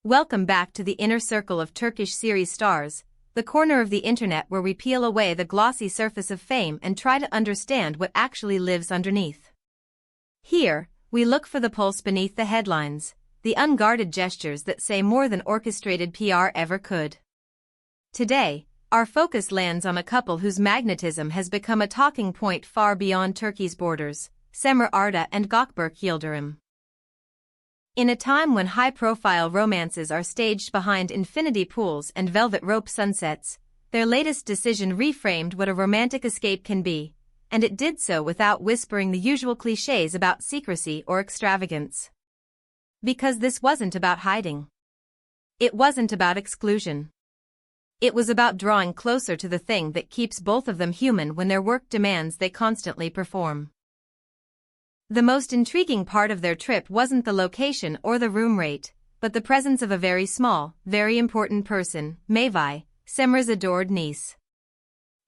Welcome back to the inner circle of Turkish series stars, the corner of the internet where we peel away the glossy surface of fame and try to understand what actually lives underneath. Here, we look for the pulse beneath the headlines, the unguarded gestures that say more than orchestrated PR ever could. Today, our focus lands on a couple whose magnetism has become a talking point far beyond Turkey's borders, Semra Arda and Gökberk Yildirim. In a time when high-profile romances are staged behind infinity pools and velvet rope sunsets, their latest decision reframed what a romantic escape can be, and it did so without whispering the usual clichés about secrecy or extravagance. Because this wasn't about hiding. It wasn't about exclusion. It was about drawing closer to the thing that keeps both of them human when their work demands they constantly perform. The most intriguing part of their trip wasn't the location or the room rate, but the presence of a very small, very important person, Mavi, Semra's adored niece.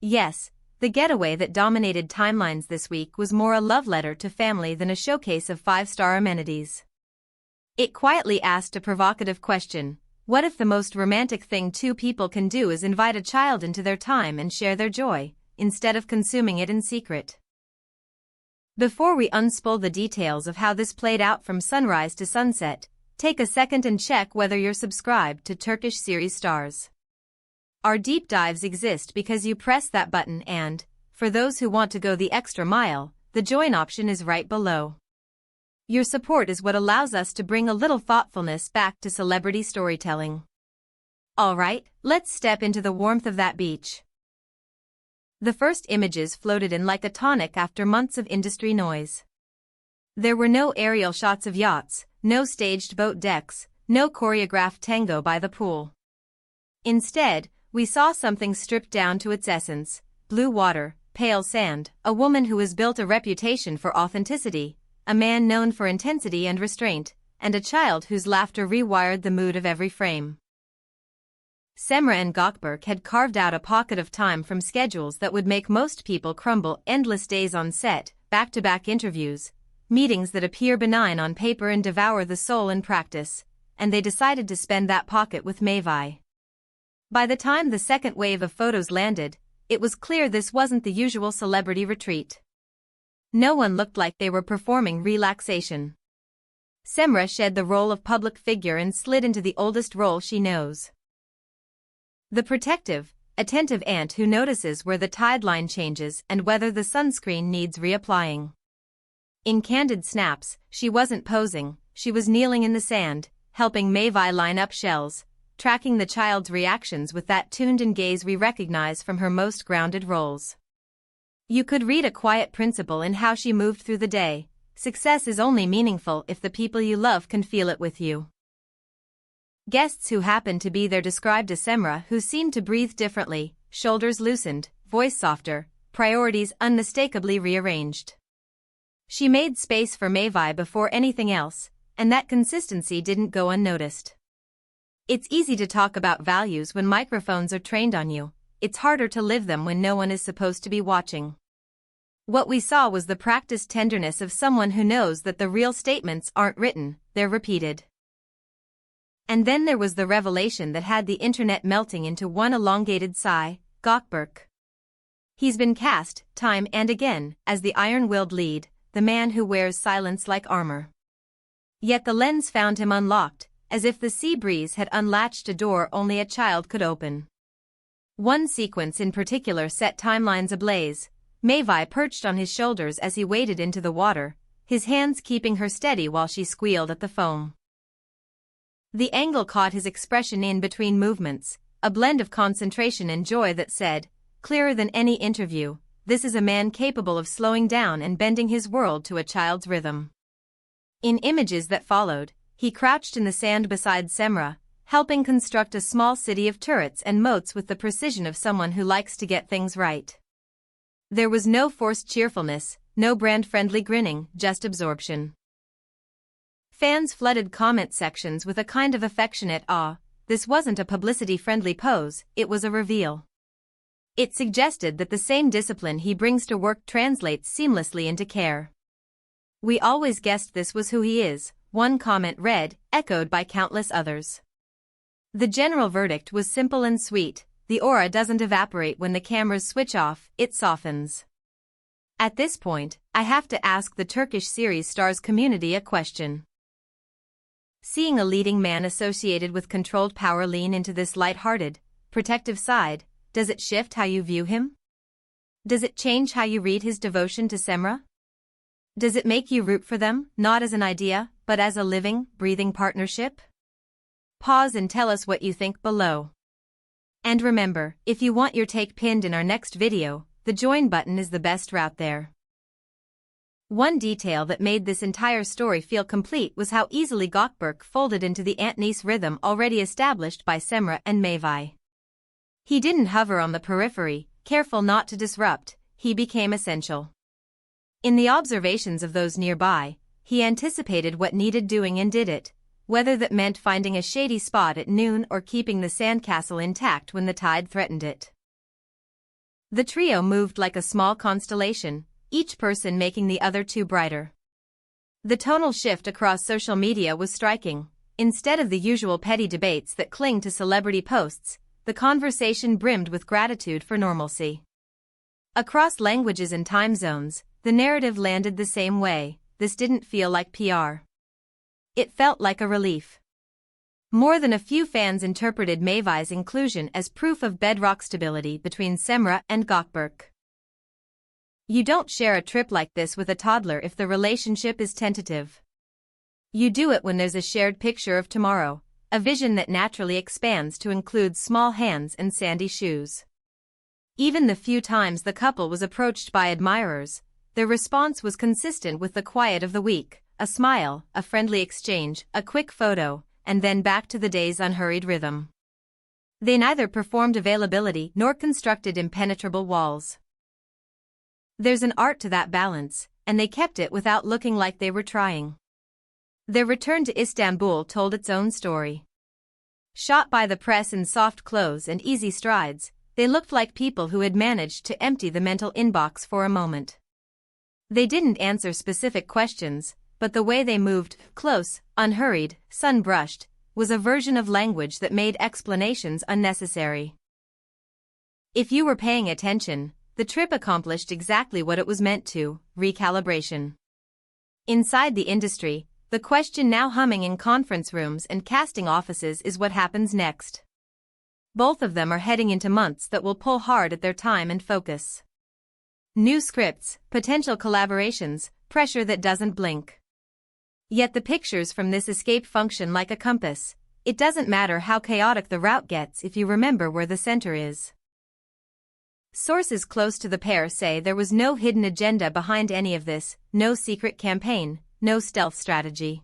Yes, the getaway that dominated timelines this week was more a love letter to family than a showcase of five-star amenities. It quietly asked a provocative question: what if the most romantic thing two people can do is invite a child into their time and share their joy, instead of consuming it in secret? Before we unspool the details of how this played out from sunrise to sunset, take a second and check whether you're subscribed to Turkish series stars. Our deep dives exist because you press that button and, for those who want to go the extra mile, the join option is right below. Your support is what allows us to bring a little thoughtfulness back to celebrity storytelling. Alright, let's step into the warmth of that beach. The first images floated in like a tonic after months of industry noise. There were no aerial shots of yachts, no staged boat decks, no choreographed tango by the pool. Instead, we saw something stripped down to its essence: blue water, pale sand, a woman who has built a reputation for authenticity, a man known for intensity and restraint, and a child whose laughter rewired the mood of every frame. Semra and Gökberk had carved out a pocket of time from schedules that would make most people crumble: endless days on set, back-to-back interviews, meetings that appear benign on paper and devour the soul in practice, and they decided to spend that pocket with Mavi. By the time the second wave of photos landed, it was clear this wasn't the usual celebrity retreat. No one looked like they were performing relaxation. Semra shed the role of public figure and slid into the oldest role she knows: the protective, attentive aunt who notices where the tide line changes and whether the sunscreen needs reapplying. In candid snaps, she wasn't posing, she was kneeling in the sand, helping Mavi line up shells, tracking the child's reactions with that tuned-in gaze we recognize from her most grounded roles. You could read a quiet principle in how she moved through the day: success is only meaningful if the people you love can feel it with you. Guests who happened to be there described a Semra who seemed to breathe differently: shoulders loosened, voice softer, priorities unmistakably rearranged. She made space for Mavi before anything else, and that consistency didn't go unnoticed. It's easy to talk about values when microphones are trained on you. It's harder to live them when no one is supposed to be watching. What we saw was the practiced tenderness of someone who knows that the real statements aren't written, they're repeated. And then there was the revelation that had the internet melting into one elongated sigh: Gökberk. He's been cast, time and again, as the iron-willed lead, the man who wears silence like armor. Yet the lens found him unlocked, as if the sea breeze had unlatched a door only a child could open. One sequence in particular set timelines ablaze: Mavi perched on his shoulders as he waded into the water, his hands keeping her steady while she squealed at the foam. The angle caught his expression in between movements, a blend of concentration and joy that said, clearer than any interview, this is a man capable of slowing down and bending his world to a child's rhythm. In images that followed, he crouched in the sand beside Semra, helping construct a small city of turrets and moats with the precision of someone who likes to get things right. There was no forced cheerfulness, no brand-friendly grinning, just absorption. Fans flooded comment sections with a kind of affectionate awe. This wasn't a publicity-friendly pose, it was a reveal. It suggested that the same discipline he brings to work translates seamlessly into care. We always guessed this was who he is, one comment read, echoed by countless others. The general verdict was simple and sweet: the aura doesn't evaporate when the cameras switch off, it softens. At this point, I have to ask the Turkish series stars community a question. Seeing a leading man associated with controlled power lean into this light-hearted, protective side, does it shift how you view him? Does it change how you read his devotion to Semra? Does it make you root for them, not as an idea, but as a living, breathing partnership? Pause and tell us what you think below. And remember, if you want your take pinned in our next video, the join button is the best route there. One detail that made this entire story feel complete was how easily Gökberk folded into the aunt-niece rhythm already established by Semra and Mavi. He didn't hover on the periphery, careful not to disrupt, he became essential. In the observations of those nearby, he anticipated what needed doing and did it, whether that meant finding a shady spot at noon or keeping the sandcastle intact when the tide threatened it. The trio moved like a small constellation, each person making the other two brighter. The tonal shift across social media was striking. Instead of the usual petty debates that cling to celebrity posts, the conversation brimmed with gratitude for normalcy. Across languages and time zones, the narrative landed the same way: this didn't feel like PR. It felt like a relief. More than a few fans interpreted Mavi's inclusion as proof of bedrock stability between Semra and Gökberk. You don't share a trip like this with a toddler if the relationship is tentative. You do it when there's a shared picture of tomorrow, a vision that naturally expands to include small hands and sandy shoes. Even the few times the couple was approached by admirers, their response was consistent with the quiet of the week: a smile, a friendly exchange, a quick photo, and then back to the day's unhurried rhythm. They neither performed availability nor constructed impenetrable walls. There's an art to that balance, and they kept it without looking like they were trying. Their return to Istanbul told its own story. Shot by the press in soft clothes and easy strides, they looked like people who had managed to empty the mental inbox for a moment. They didn't answer specific questions, but the way they moved, close, unhurried, sun-brushed, was a version of language that made explanations unnecessary. If you were paying attention, the trip accomplished exactly what it was meant to: recalibration. Inside the industry, the question now humming in conference rooms and casting offices is what happens next. Both of them are heading into months that will pull hard at their time and focus. New scripts, potential collaborations, pressure that doesn't blink. Yet the pictures from this escape function like a compass. It doesn't matter how chaotic the route gets if you remember where the center is. Sources close to the pair say there was no hidden agenda behind any of this, no secret campaign, no stealth strategy.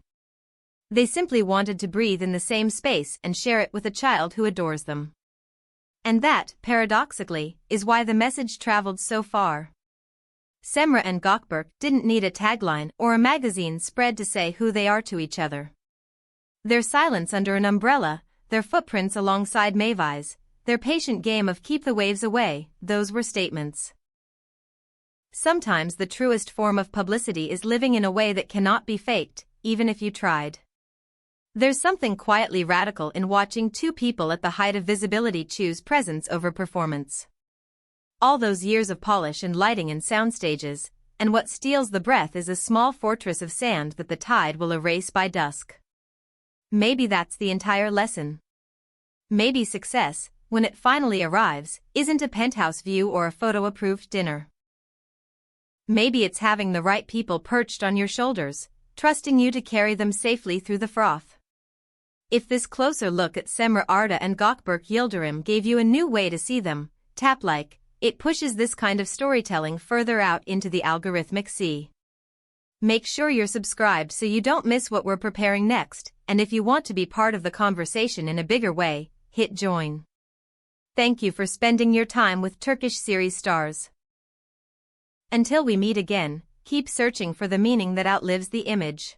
They simply wanted to breathe in the same space and share it with a child who adores them. And that, paradoxically, is why the message traveled so far. Semra and Gökberk didn't need a tagline or a magazine spread to say who they are to each other. Their silence under an umbrella, their footprints alongside Mavi's, their patient game of keep the waves away, those were statements. Sometimes the truest form of publicity is living in a way that cannot be faked, even if you tried. There's something quietly radical in watching two people at the height of visibility choose presence over performance. All those years of polish and lighting and sound stages, and what steals the breath is a small fortress of sand that the tide will erase by dusk. Maybe that's the entire lesson. Maybe success, when it finally arrives, isn't a penthouse view or a photo-approved dinner. Maybe it's having the right people perched on your shoulders, trusting you to carry them safely through the froth. If this closer look at Semra Arda and Gökberk Yildirim gave you a new way to see them, tap like. It pushes this kind of storytelling further out into the algorithmic sea. Make sure you're subscribed so you don't miss what we're preparing next, and if you want to be part of the conversation in a bigger way, hit join. Thank you for spending your time with Turkish series stars. Until we meet again, keep searching for the meaning that outlives the image.